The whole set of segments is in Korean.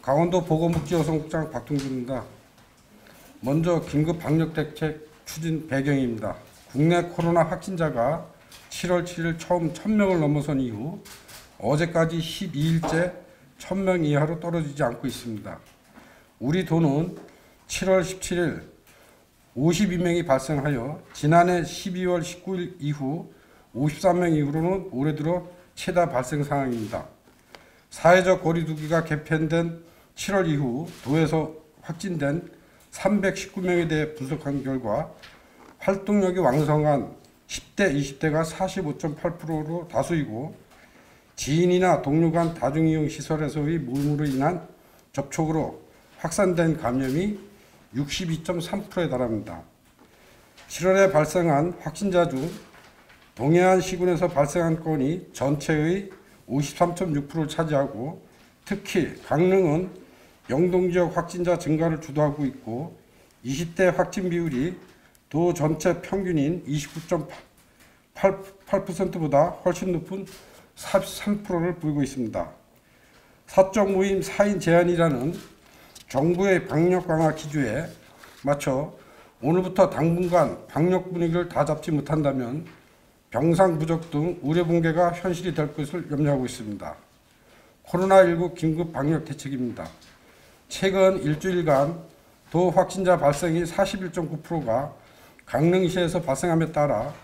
강원도 보건복지여성국장 박동준입니다. 먼저 긴급 방역대책 추진 배경입니다. 국내 코로나 확진자가 7월 7일 처음 1000명을 넘어선 이후 어제까지 12일째 1000명 이하로 떨어지지 않고 있습니다. 우리 도는 7월 17일 52명이 발생하여 지난해 12월 19일 이후 53명 이후로는 올해 들어 최다 발생 상황입니다. 사회적 거리두기가 개편된 7월 이후 도에서 확진된 319명에 대해 분석한 결과 활동력이 왕성한 10대, 20대가 45.8%로 다수이고 지인이나 동료 간 다중이용 시설에서의 모임으로 인한 접촉으로 확산된 감염이 62.3%에 달합니다. 7월에 발생한 확진자 중 동해안 시군에서 발생한 건이 전체의 53.6%를 차지하고 특히 강릉은 영동지역 확진자 증가를 주도하고 있고 20대 확진 비율이 도 전체 평균인 29.8%보다 훨씬 높은 43%를 보이고 있습니다. 사적 모임 4인 제한이라는 정부의 방역 강화 기조에 맞춰 오늘부터 당분간 방역 분위기를 다 잡지 못한다면 병상 부족 등 의료 붕괴가 현실이 될 것을 염려하고 있습니다. 코로나19 긴급 방역 대책입니다. 최근 일주일간 도 확진자 발생이 41.9%가 강릉시에서 발생함에 따라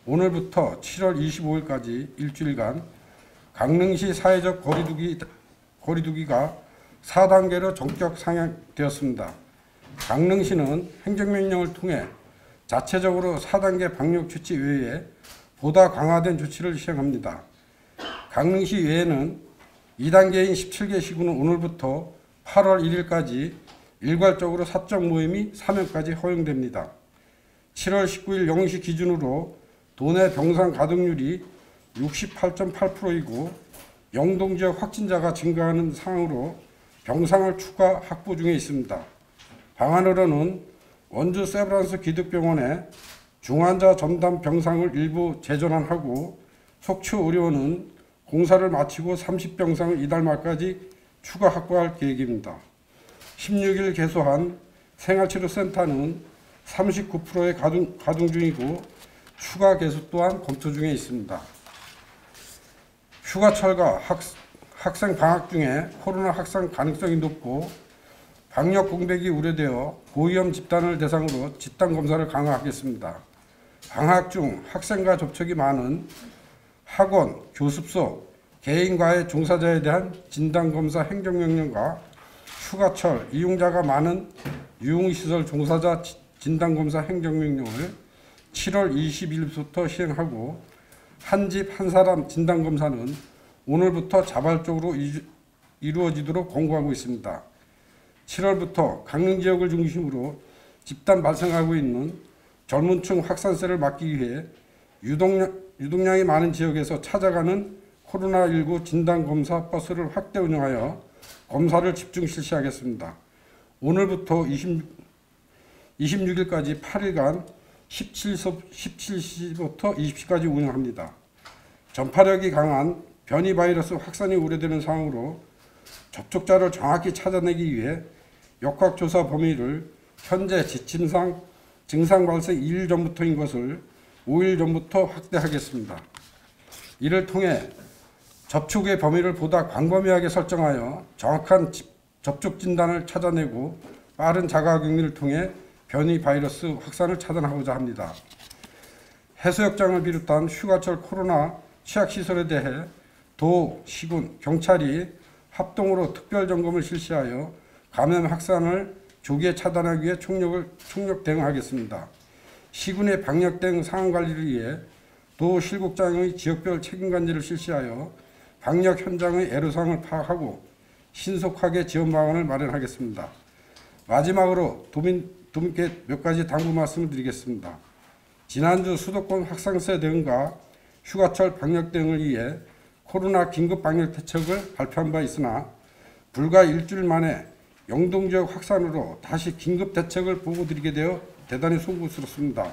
오늘부터 7월 25일까지 일주일간 강릉시 사회적 거리두기가 4단계로 전격 상향되었습니다. 강릉시는 행정명령을 통해 자체적으로 4단계 방역 조치 외에 보다 강화된 조치를 시행합니다. 강릉시 외에는 2단계인 17개 시군은 오늘부터 8월 1일까지 일괄적으로 사적 모임이 3명까지 허용됩니다. 7월 19일 0시 기준으로 도내 병상 가동률이 68.8%이고 영동지역 확진자가 증가하는 상황으로 병상을 추가 확보 중에 있습니다. 방안으로는 원주 세브란스 기득병원에 중환자 전담 병상을 일부 재전환하고 속초의료원은 공사를 마치고 30병상을 이달 말까지 추가 확보할 계획입니다. 16일 개소한 생활치료센터는 39%의 가동 중이고 추가 개소 또한 검토 중에 있습니다. 휴가철과 학생 방학 중에 코로나 확산 가능성이 높고 방역 공백이 우려되어 고위험 집단을 대상으로 집단 검사를 강화하겠습니다. 방학 중 학생과 접촉이 많은 학원, 교습소, 개인과의 종사자에 대한 진단검사 행정명령과 휴가철 이용자가 많은 유흥시설 종사자 진단검사 행정명령을 7월 20일부터 시행하고 한 집 한 사람 진단검사는 오늘부터 자발적으로 이루어지도록 권고하고 있습니다. 7월부터 강릉 지역을 중심으로 집단 발생하고 있는 젊은층 확산세를 막기 위해 유동량이 많은 지역에서 찾아가는 코로나19 진단검사 버스를 확대 운영하여 검사를 집중 실시하겠습니다. 오늘부터 26일까지 8일간 17시부터 20시까지 운영합니다. 전파력이 강한 변이 바이러스 확산이 우려되는 상황으로 접촉자를 정확히 찾아내기 위해 역학조사 범위를 현재 지침상 증상 발생 2일 전부터인 것을 5일 전부터 확대하겠습니다. 이를 통해 접촉의 범위를 보다 광범위하게 설정하여 정확한 접촉 진단을 찾아내고 빠른 자가격리를 통해 변이 바이러스 확산을 차단하고자 합니다. 해수욕장을 비롯한 휴가철 코로나 취약시설에 대해 도, 시군, 경찰이 합동으로 특별점검을 실시하여 감염 확산을 조기에 차단하기 위해 총력 대응하겠습니다. 시군의 방역 대응 상황관리를 위해 도 실국장의 지역별 책임관리를 실시하여 방역 현장의 애로사항을 파악하고 신속하게 지원 방안을 마련하겠습니다. 마지막으로 도민께 몇 가지 당부 말씀을 드리겠습니다. 지난주 수도권 확산세 대응과 휴가철 방역 대응을 위해 코로나 긴급 방역 대책을 발표한 바 있으나 불과 일주일 만에 영동지역 확산으로 다시 긴급 대책을 보고드리게 되어 대단히 송구스럽습니다.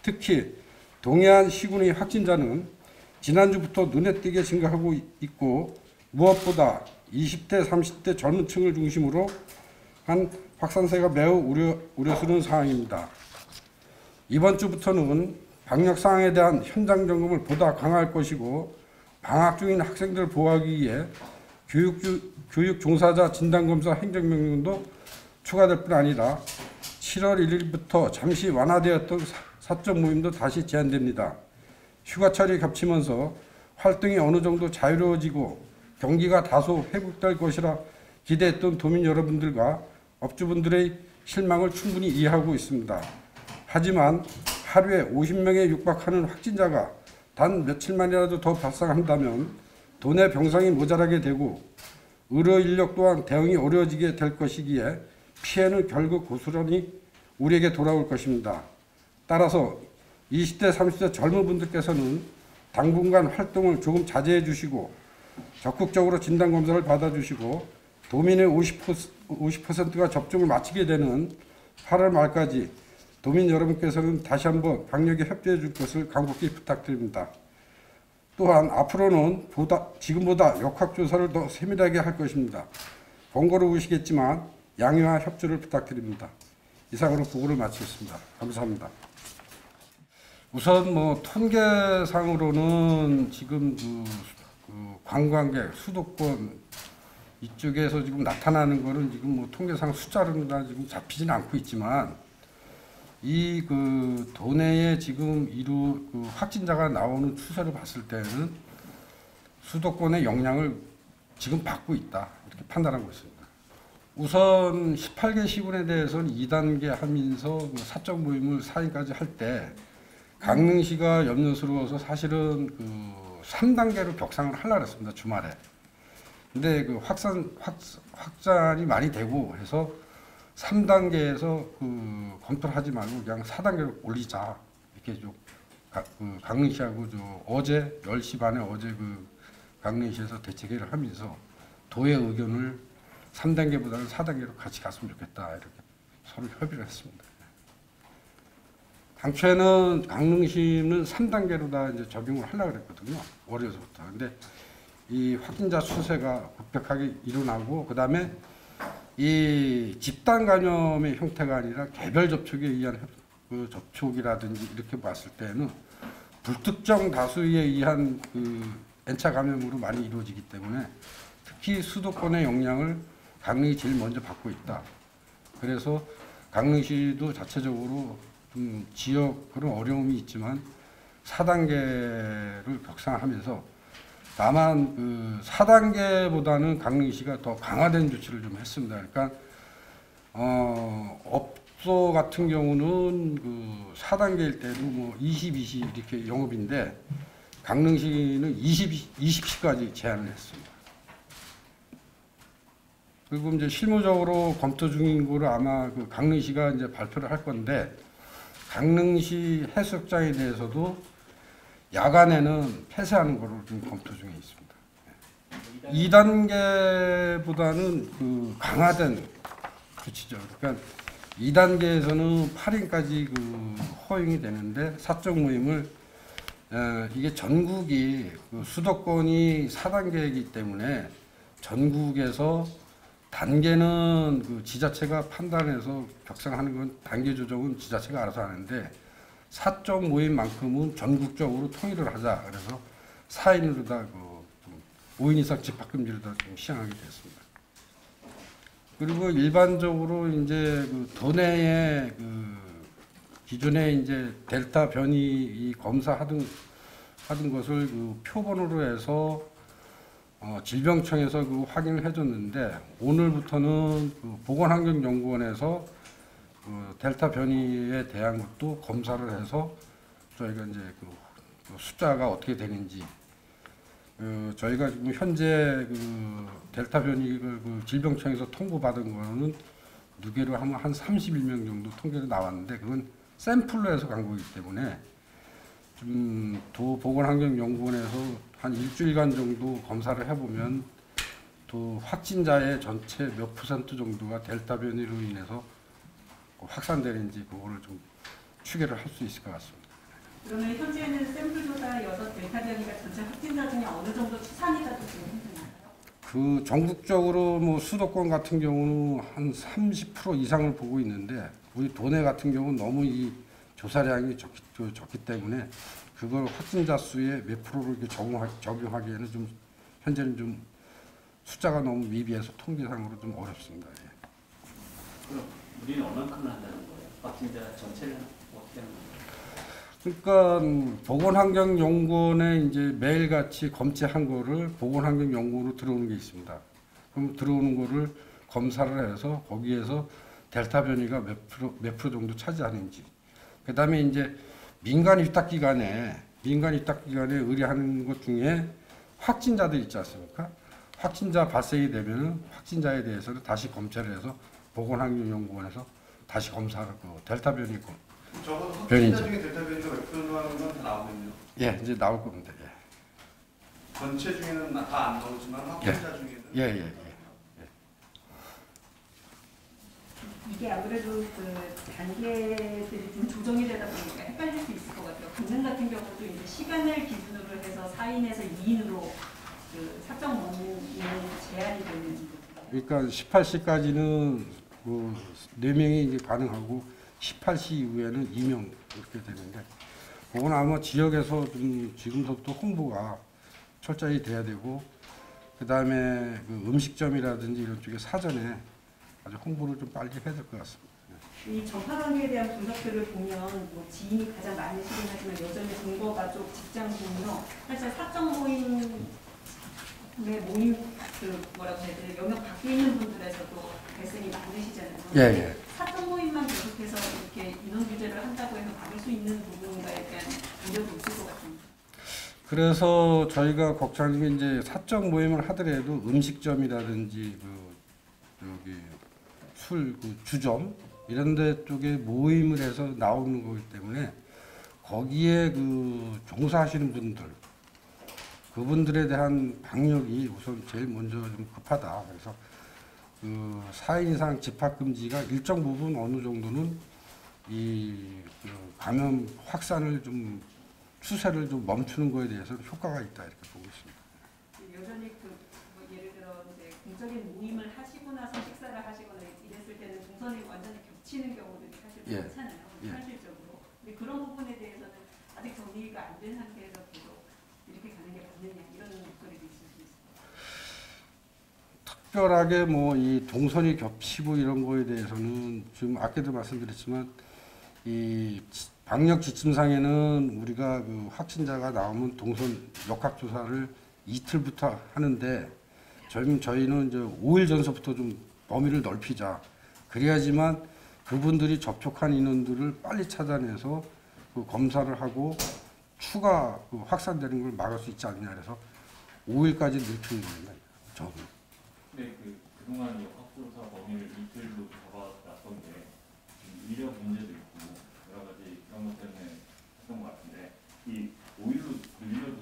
특히 동해안 시군의 확진자는 지난주부터 눈에 띄게 증가하고 있고 무엇보다 20대, 30대 젊은 층을 중심으로 한 확산세가 매우 우려스러운 상황입니다. 이번 주부터는 방역 상황에 대한 현장 점검을 보다 강화할 것이고, 방학 중인 학생들을 보호하기 위해 교육 종사자 진단검사 행정명령도 추가될 뿐 아니라 7월 1일부터 잠시 완화되었던 사적 모임도 다시 제한됩니다. 휴가철이 겹치면서 활동이 어느 정도 자유로워지고 경기가 다소 회복될 것이라 기대했던 도민 여러분들과 업주분들의 실망을 충분히 이해하고 있습니다. 하지만 하루에 50명에 육박하는 확진자가 단 며칠만이라도 더 발생한다면 도내 병상이 모자라게 되고 의료 인력 또한 대응이 어려워지게 될 것이기에 피해는 결국 고스란히 우리에게 돌아올 것입니다. 따라서 20대, 30대 젊은 분들께서는 당분간 활동을 조금 자제해 주시고 적극적으로 진단검사를 받아주시고 도민의 50%가 접종을 마치게 되는 8월 말까지 도민 여러분께서는 다시 한번 방역에 협조해 줄 것을 간곡히 부탁드립니다. 또한 앞으로는 지금보다 역학조사를 더 세밀하게 할 것입니다. 번거로우시겠지만 양해와 협조를 부탁드립니다. 이상으로 보고를 마치겠습니다. 감사합니다. 우선 통계상으로는 지금 관광객, 수도권 이쪽에서 지금 나타나는 거는 지금 통계상 숫자로는 지금 잡히지는 않고 있지만 이 도내에 지금 확진자가 나오는 추세를 봤을 때는 수도권의 영향을 지금 받고 있다 이렇게 판단하고 있습니다. 우선 18개 시군에 대해서는 2단계 하면서 사적 모임을 4일까지 할 때 강릉시가 염려스러워서 사실은 3단계로 격상을 하려고 했습니다. 주말에. 근데 확산이 많이 되고 해서 3단계에서 검토를 하지 말고 그냥 4단계로 올리자. 이렇게 좀 강릉시하고 어제 10시 반에 어제 강릉시에서 대책회의를 하면서 도의 의견을 3단계보다는 4단계로 같이 갔으면 좋겠다. 이렇게 서로 협의를 했습니다. 당초에는 강릉시는 3단계로 다 이제 적용을 하려고 그랬거든요. 월요일부터. 근데 이 확진자 추세가 급격하게 일어나고 그다음에 이 집단 감염의 형태가 아니라 개별 접촉에 의한 접촉이라든지 이렇게 봤을 때는 불특정 다수에 의한 N차 감염으로 많이 이루어지기 때문에 특히 수도권의 영향을 강릉이 제일 먼저 받고 있다. 그래서 강릉시도 자체적으로 좀 지역 그런 어려움이 있지만 4단계를 격상하면서 다만 4단계보다는 강릉시가 더 강화된 조치를 좀 했습니다. 그러니까 업소 같은 경우는 4단계일 때도 20, 20 이렇게 영업인데 강릉시는 20시까지 제한을 했습니다. 그리고 이제 실무적으로 검토 중인 거를 아마 강릉시가 이제 발표를 할 건데 강릉시 해수욕장에 대해서도 야간에는 폐쇄하는 거를 좀 검토 중에 있습니다. 2단계보다는 강화된 조치죠. 그러니까 2단계에서는 8인까지 허용이 되는데 사적 모임을 이게 전국이 수도권이 4단계이기 때문에 전국에서 단계는 지자체가 판단해서 격상하는 건 단계 조정은 지자체가 알아서 하는데 사적 모임만큼은 전국적으로 통일을 하자. 그래서 4인으로 다 5인 이상 집합금지로 다 좀 시행하게 됐습니다. 그리고 일반적으로 이제 도내에 기존에 이제 델타 변이 검사하던 것을 표본으로 해서 질병청에서 확인을 해줬는데 오늘부터는 보건환경연구원에서 델타 변이에 대한 것도 검사를 해서 저희가 이제 숫자가 어떻게 되는지 저희가 지금 현재 델타 변이를 질병청에서 통보받은 거는 누계로 하면 한 31명 정도 통계로 나왔는데 그건 샘플로 해서 간 거기 때문에 좀 보건환경연구원에서 한 일주일간 정도 검사를 해보면 또 확진자의 전체 몇 % 정도가 델타 변이로 인해서 확산되는지 그거를 좀 추계를 할 수 있을 것 같습니다. 그러면 현재는 샘플 조사여서 델타 변이가 전체 확진자 중에 어느 정도 추산이라도 지금 힘드나요? 그 전국적으로 뭐 수도권 같은 경우는 한 30% 이상을 보고 있는데 우리 도내 같은 경우는 너무 이 조사량이 적기 때문에 그걸 확진자 수의 몇 프로를 이렇게 적용하기에는 좀 현재는 좀 숫자가 너무 미비해서 통계상으로 좀 어렵습니다. 예. 그럼 우리는 얼만큼을 한다는 거예요? 확진자 전체를 어떻게 하는 거예요? 그러니까 보건환경연구원에 이제 매일같이 검체한 거를 보건환경연구원으로 들어오는 게 있습니다. 그럼 들어오는 거를 검사를 해서 거기에서 델타 변이가 몇 프로 정도 차지하는지. 그다음에 이제 민간 위탁기관에 의뢰하는 것 중에 확진자들 있지 않습니까? 확진자 발생이 되면은 확진자에 대해서는 다시 검체를 해서 보건환경연구원에서 다시 검사를 델타 변이 적어도 변이죠. 확진자 중에 델타 변이가 몇 프로라는 건 다 나오겠네요. 예, 이제 나올 겁니다. 예. 전체 중에는 다 안 나오지만 확진자 중에는 예. 이게 아무래도 그 단계들이 좀 조정이 되다 보니까 헷갈릴 수 있을 것 같아요. 강릉 같은 경우도 이제 시간을 기준으로 해서 4인에서 2인으로 그 삭정 모임이 제한이 되는. 그러니까 18시까지는 그 4명이 이제 가능하고 18시 이후에는 2명 이렇게 되는데 그건 아마 지역에서 좀 지금부터 홍보가 철저히 돼야 되고 그다음에 그 음식점이라든지 이런 쪽에 사전에 아주 홍보를 좀 빨리 해야 될 것 같습니다. 이 전파 관계에 대한 분석들을 보면 뭐 지인이 가장 많으시긴 하지만 여전히 동거 가족, 직장 동료, 사실 사적 모임의 모임 그 뭐라고 해야 되나 영역 밖에 있는 분들에서도 발생이 많으시잖아요. 예. 사적 모임만 계속해서 이렇게 인원 규제를 한다고 해서 막을 수 있는 부분인가에 대한 우려도 있을 것 같습니다. 그래서 저희가 걱정하는 게 이제 사적 모임을 하더라도 음식점이라든지 그 주점 이런 데 쪽에 모임을 해서 나오는 거기 때문에 거기에 그 종사하시는 분들 그분들에 대한 방역이 우선 제일 먼저 좀 급하다. 그래서 그 4인 이상 집합 금지가 일정 부분 어느 정도는 그 감염 확산을 좀 추세를 좀 멈추는 거에 대해서는 효과가 있다 이렇게 보고 있습니다. 여전히 뭐 예를 들어 이제 공적인 모임을 하시고 나서 식사를 하시거나 이랬을 때는 동선이 완전히 겹치는 경우들이 사실 예. 많잖아요. 현실적으로. 근데 그런 부분에 대해서는 아직 정리가 안 된 상태에서 계속 이렇게 가는 게 맞느냐 이런 목소리도 있을 수 있습니다. 특별하게 뭐 이 동선이 겹치고 이런 거에 대해서는 지금 아까도 말씀드렸지만 이 방역 지침상에는 우리가 그 확진자가 나오면 동선 역학 조사를 이틀부터 하는데 저희는 이제 5일 전서부터 좀 범위를 넓히자. 그래야지만 그분들이 접촉한 인원들을 빨리 찾아내서 그 검사를 하고 추가 그 확산되는 걸 막을 수 있지 않느냐 그래서 5일까지 늦추는 겁니다. 저는. 근데 그동안 역학조사 범위를 이틀로 잡아놨던데 위력 문제도 있고 여러 가지 그런 것 때문에 했던 것 같은데 이 5일로 늘려도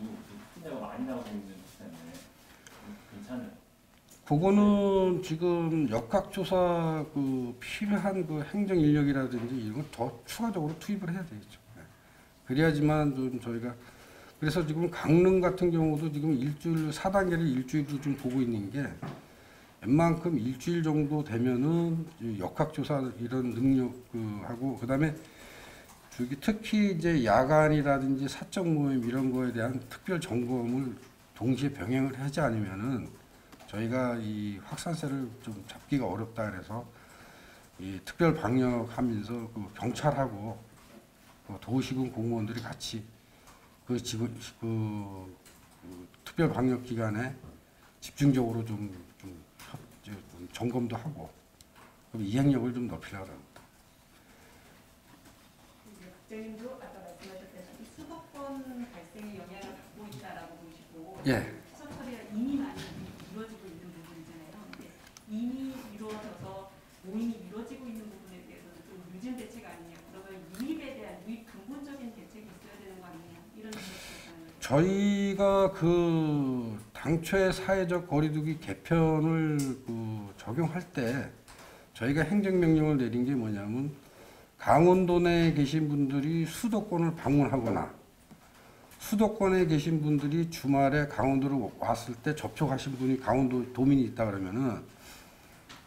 확진자가 많이 나오고 있는 것 때문에 괜찮아요. 그거는 지금 역학조사 그 필요한 그 행정 인력이라든지 이런 걸 더 추가적으로 투입을 해야 되겠죠. 그래야지만 좀 저희가 그래서 지금 강릉 같은 경우도 지금 일주일 4단계를 일주일로 좀 보고 있는 게 웬만큼 일주일 정도 되면은 역학조사 이런 능력 하고 그다음에 특히 이제 야간이라든지 사적 모임 이런 거에 대한 특별 점검을 동시에 병행을 하지 않으면은 저희가 이 확산세를 좀 잡기가 어렵다 그래서 이 특별 방역하면서 그 경찰하고 그 도시군 공무원들이 같이 그 특별 방역 기간에 집중적으로 좀 점검도 하고 그럼 이행력을 좀 높이려고 합니다. 국장님도 아까 말씀하셨다시피 수도권 발생에 영향을 받고 있다라고 보시고 예. 수사 처리가 이미 많이 이루어지고 있는 부분이잖아요. 근데 이미 이루어져서 모임이 이루어지고 있는 부분에 대해서는 좀 늦은 대책 아니냐. 그러면 유입에 대한 유입 근본적인 대책이 있어야 되는 거 아니냐. 이런 생각이 저희가 그 당초에 사회적 거리두기 개편을 적용할 때 저희가 행정명령을 내린 게 뭐냐면 강원도 내에 계신 분들이 수도권을 방문하거나 수도권에 계신 분들이 주말에 강원도로 왔을 때 접촉하신 분이 강원도 도민이 있다 그러면은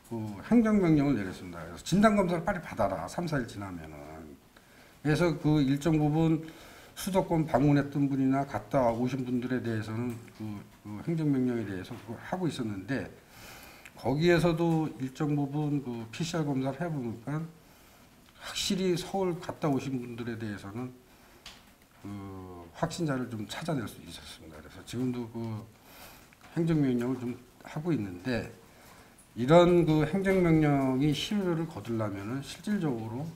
그 행정명령을 내렸습니다. 그래서 진단검사를 빨리 받아라. 3, 4일 지나면은. 그래서 그 일정 부분 수도권 방문했던 분이나 갔다 오신 분들에 대해서는 그 행정명령에 대해서 그걸 하고 있었는데 거기에서도 일정 부분 그 PCR 검사를 해보니까 확실히 서울 갔다 오신 분들에 대해서는 그 확진자를 좀 찾아낼 수 있었습니다. 그래서 지금도 그 행정명령을 좀 하고 있는데 이런 그 행정명령이 실효를 거두려면은 실질적으로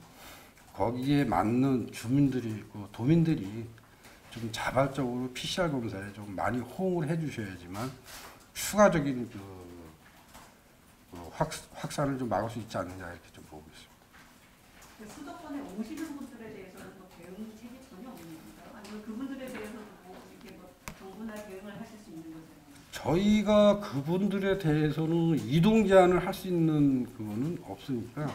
거기에 맞는 주민들이 그 도민들이 좀 자발적으로 PCR 검사에 좀 많이 호응을 해주셔야지만 추가적인 그 확산을 좀 막을 수 있지 않느냐 이렇게 좀 보고 있습니다. 수도권에 오시는 분들에 대해서는 뭐 대응책이 전혀 없는 건가요? 아니면 그분들에 대해서도 뭐 이렇게 뭐 정부나 대응을 하실 수 있는 건가요? 저희가 그분들에 대해서는 이동 제한을 할 수 있는 그거는 없으니까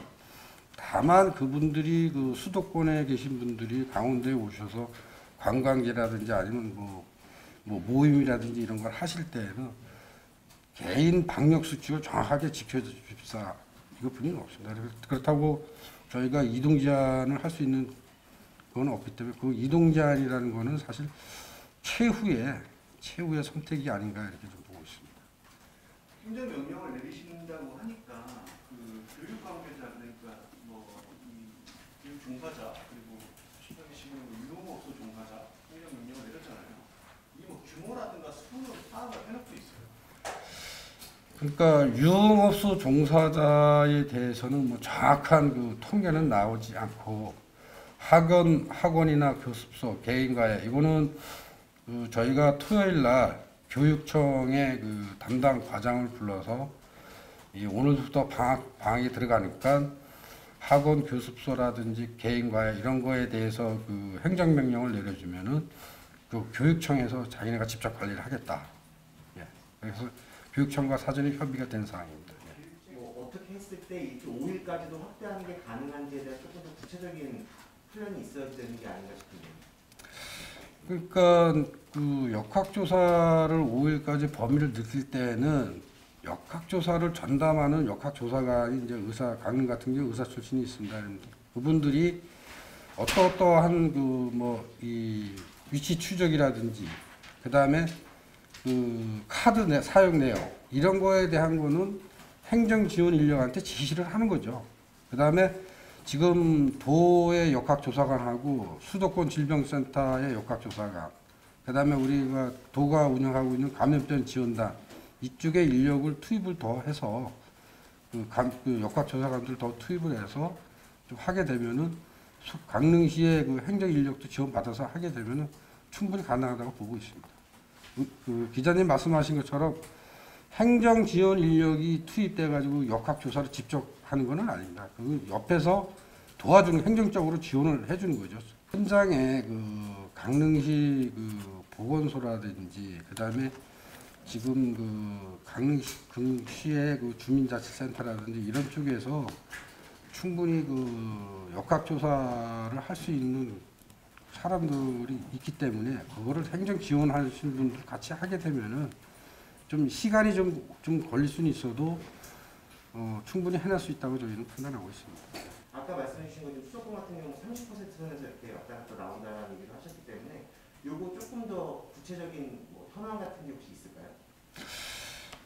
다만 그분들이 그 수도권에 계신 분들이 강원도에 오셔서 관광지라든지 아니면 뭐 모임이라든지 이런 걸 하실 때에는 개인 방역 수칙을 정확하게 지켜줍시다 이것뿐이 없습니다. 그렇다고 저희가 이동 제한을 할 수 있는 건 없기 때문에 그 이동 제한이라는 거는 사실 최후의 선택이 아닌가 이렇게 좀 보고 있습니다. 행정명령을 내리신다고 하니까 그 교육 관계자 그러니까 뭐이 교육 종사자 그리고 시장에 계시는 유흥업소 종사자 행정명령을 내렸잖아요. 이 뭐 규모라든가 수는 파악을 해놓고 있어요. 그러니까 유흥업소 종사자에 대해서는 뭐 정확한 그 통계는 나오지 않고 학원이나 교습소 개인과외 이거는 그 저희가 토요일 날 교육청의 그 담당 과장을 불러서 오늘부터 방학이 들어가니까 학원 교습소라든지 개인과외 이런 거에 대해서 그 행정명령을 내려주면은 그 교육청에서 자기네가 직접 관리를 하겠다. 예. 그래서 교육청과 사전에 협의가 된 사항입니다. 예. 뭐 어떻게 했을 때 이렇게 5일까지도 확대하는 게 가능한지에 대한 조금 더 구체적인 플랜이 있어야 되는 게 아닌가 싶은데. 그러니까 그 역학조사를 5일까지 범위를 늦출 때는 역학조사를 전담하는 역학조사관이 이제 강릉 같은 경우 의사 출신이 있습니다. 그분들이 어떠한 그 뭐 이 위치 추적이라든지 그 다음에 그 카드 사용 내용 이런 거에 대한 거는 행정 지원 인력한테 지시를 하는 거죠. 그 다음에 지금 도의 역학조사관하고 수도권 질병센터의 역학조사관, 그 다음에 우리가 도가 운영하고 있는 감염병 지원단 이쪽에 인력을 투입을 더 해서 그 역학조사관들 더 투입을 해서 좀 하게 되면은 강릉시의 그 행정 인력도 지원받아서 하게 되면은 충분히 가능하다고 보고 있습니다. 그 기자님 말씀하신 것처럼 행정 지원 인력이 투입돼 가지고 역학조사를 직접 하는 것은 아닙니다. 그 옆에서 도와주는 행정적으로 지원을 해주는 거죠. 현장에 그 강릉시 그 보건소라든지 그 다음에 지금 그 강릉시의 그 주민자치센터라든지 이런 쪽에서 충분히 그 역학조사를 할 수 있는 사람들이 있기 때문에 그거를 행정 지원하시는 분들 같이 하게 되면은 좀 시간이 좀 걸릴 수는 있어도 충분히 해낼 수 있다고 저희는 판단하고 있습니다. 아까 말씀해 주신 것처럼 수도권 같은 경우 30% 선에서 이렇게 왔다 갔다 나온다는 얘기를 하셨기 때문에 요거 조금 더 구체적인 뭐 현황 같은 게 혹시 있을까요?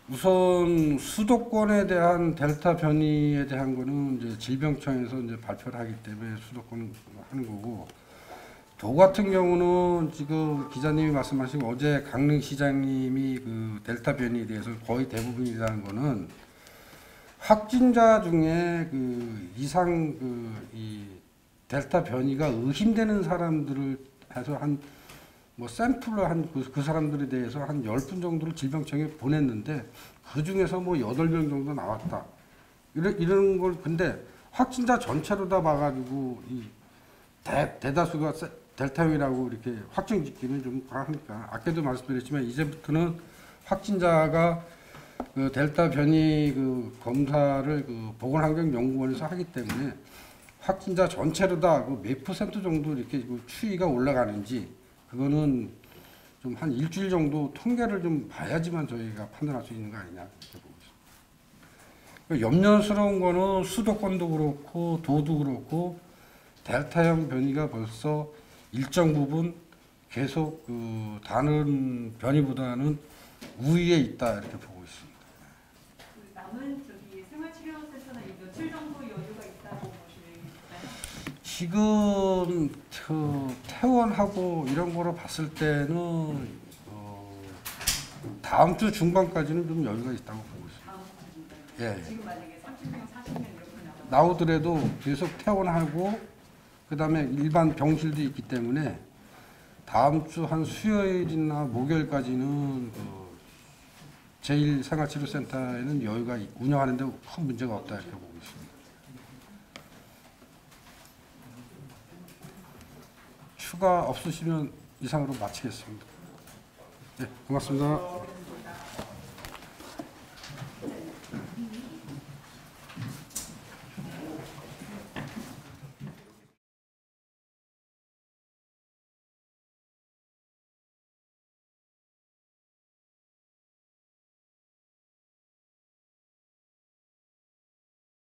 우선 수도권에 대한 델타 변이에 대한 거는 이제 질병청에서 이제 발표를 하기 때문에 수도권 하는 거고 도 같은 경우는 지금 기자님이 말씀하신 어제 강릉시장님이 그 델타 변이에 대해서 거의 대부분이라는 거는 확진자 중에 그 이상 이 델타 변이가 의심되는 사람들을 해서 뭐 샘플을 그 사람들에 대해서 한 10분 정도를 질병청에 보냈는데 그 중에서 뭐 8명 정도 나왔다. 이런 걸 근데 확진자 전체로 다 봐가지고 이 대다수가 델타형이라고 이렇게 확정 짓기는 좀 하니까 아까도 말씀드렸지만 이제부터는 확진자가 그 델타 변이 그 검사를 그 보건환경연구원에서 하기 때문에 확진자 전체로 다 그 몇 % 정도 이렇게 그 추이가 올라가는지 그거는 좀 한 일주일 정도 통계를 좀 봐야지만 저희가 판단할 수 있는 거 아니냐 이렇게 보고 있습니다. 염려스러운 거는 수도권도 그렇고 도도 그렇고 델타형 변이가 벌써 일정 부분 계속 그 다른 변이보다는 우위에 있다 이렇게 보고 있습니다. 그 남은 저기 생활치료센터나 이 며칠 정도 여유가 있다고 보실까요? 지금 퇴원하고 이런 거로 봤을 때는 다음 주 중반까지는 좀 여유가 있다고 보고 있습니다. 다음 주인가요? 예. 지금 만약에 30명, 40명 이렇게 나오더라도 계속 퇴원하고 그다음에 일반 병실도 있기 때문에 다음 주 한 수요일이나 목요일까지는 제1생활치료센터에는 여유가 운영하는 데 큰 문제가 없다 이렇게 보고 있습니다. 추가 없으시면 이상으로 마치겠습니다. 네, 고맙습니다.